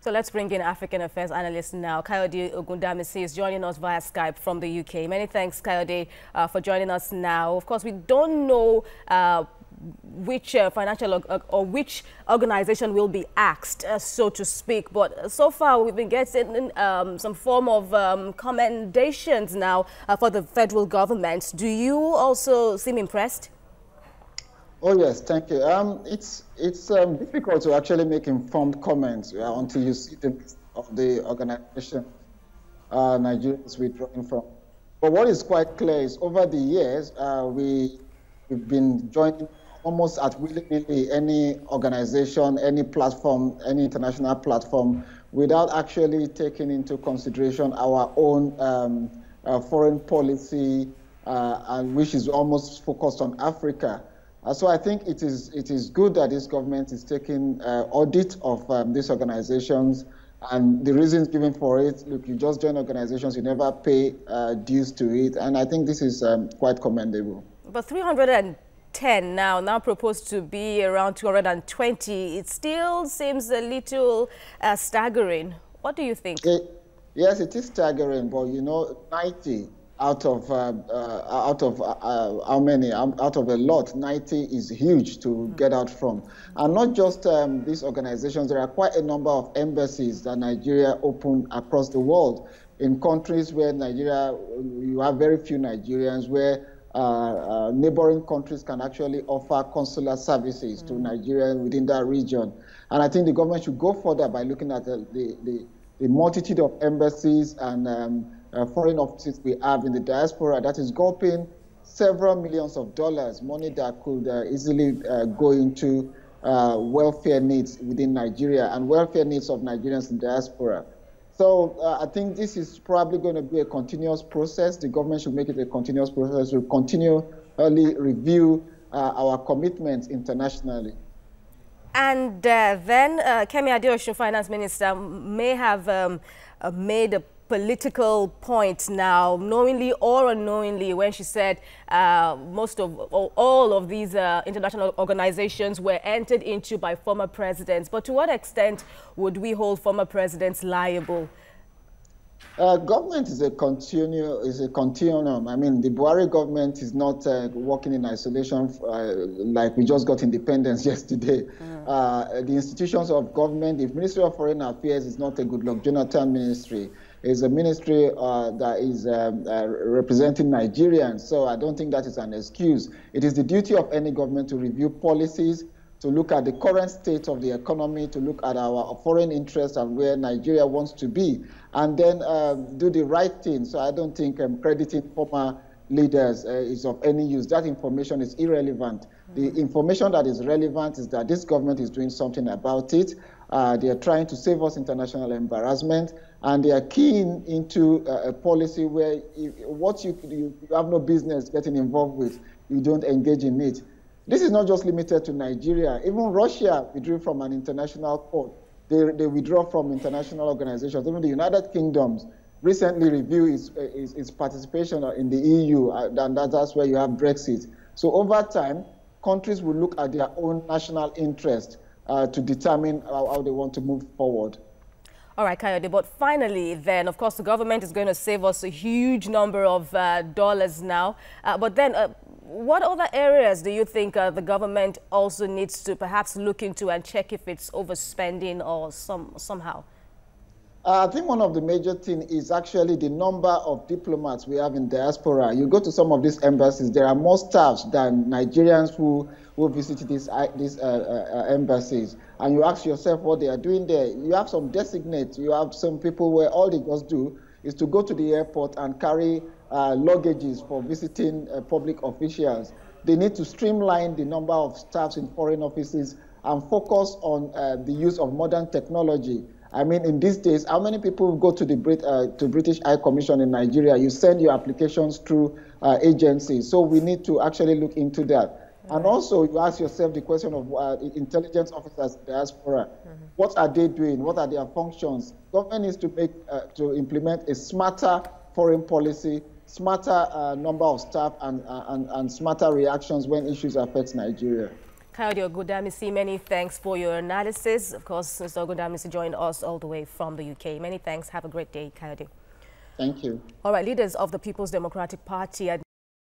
So let's bring in African Affairs analyst now. Kayode Ogundamisi is joining us via Skype from the UK. Many thanks, Kayode, for joining us now. Of course, we don't know which financial or which organization will be axed, so to speak. But so far, we've been getting some form of commendations now for the federal government. Do you also seem impressed? Oh yes, thank you. It's difficult to actually make informed comments until you see the list of the organization Nigerians withdrawing from. But what is quite clear is over the years we've been joining almost at willy-nilly any organization, any platform, any international platform, without actually taking into consideration our own foreign policy, and which is almost focused on Africa. So I think it is good that this government is taking audit of these organizations, and the reasons given for it. Look, you just join organizations, you never pay dues to it, and I think this is quite commendable. But 310 now proposed to be around 220. It still seems a little staggering. What do you think? Yes, it is staggering, but you know, 90 out of how many? Out of a lot, 90 is huge to get out from. And not just these organizations, there are quite a number of embassies that Nigeria opened across the world in countries where you have very few Nigerians, where neighboring countries can actually offer consular services to Nigeria within that region. And I think the government should go further by looking at the multitude of embassies and foreign offices we have in the diaspora that is gulping several millions of dollars, money that could easily go into welfare needs within Nigeria and welfare needs of Nigerians in diaspora. So I think this is probably going to be a continuous process. The government should make it a continuous process. We'll continually review our commitments internationally. And then Kemi Fola-Adeyemo, Finance Minister, may have made a political point now, knowingly or unknowingly, when she said all of these international organizations were entered into by former presidents. But to what extent would we hold former presidents liable? Government is a continuum. I mean, the Buhari government is not working in isolation like we just got independence yesterday. The institutions of government, the Ministry of Foreign Affairs is not a Goodluck Jonathan ministry. It's a ministry that is representing Nigerians. So I don't think that is an excuse. It is the duty of any government to review policies, to look at the current state of the economy, to look at our foreign interests and where Nigeria wants to be, and then do the right thing. So I don't think crediting former leaders is of any use. That information is irrelevant. The information that is relevant is that this government is doing something about it. They are trying to save us international embarrassment, and they are keen into a policy where what you have no business getting involved with, you don't engage in it. This is not just limited to Nigeria. Even Russia withdrew from an international court. They withdraw from international organizations. Even the United Kingdom recently reviewed its participation in the EU, and that's where you have Brexit. So over time, countries will look at their own national interest to determine how they want to move forward. All right, Kayode, but finally then, of course, the government is going to save us a huge number of dollars now. But then what other areas do you think the government also needs to perhaps look into and check if it's overspending or somehow? I think one of the major things is actually the number of diplomats we have in diaspora. You go to some of these embassies, there are more staffs than Nigerians who visit these embassies. And you ask yourself what they are doing there. You have some designates, you have some people where all they just do is to go to the airport and carry luggages for visiting public officials. They need to streamline the number of staffs in foreign offices and focus on the use of modern technology. I mean, in these days, how many people go to the British High Commission in Nigeria? You send your applications through agencies. So we need to actually look into that. And also, you ask yourself the question of intelligence officers in diaspora. What are they doing? What are their functions? Government needs to implement a smarter foreign policy, smarter number of staff, and smarter reactions when issues affect Nigeria. Kayode Ogundamisi, many thanks for your analysis. Of course, Mr. Ogundamisi joined us all the way from the UK. Many thanks. Have a great day, Kayode. Thank you. All right, leaders of the People's Democratic Party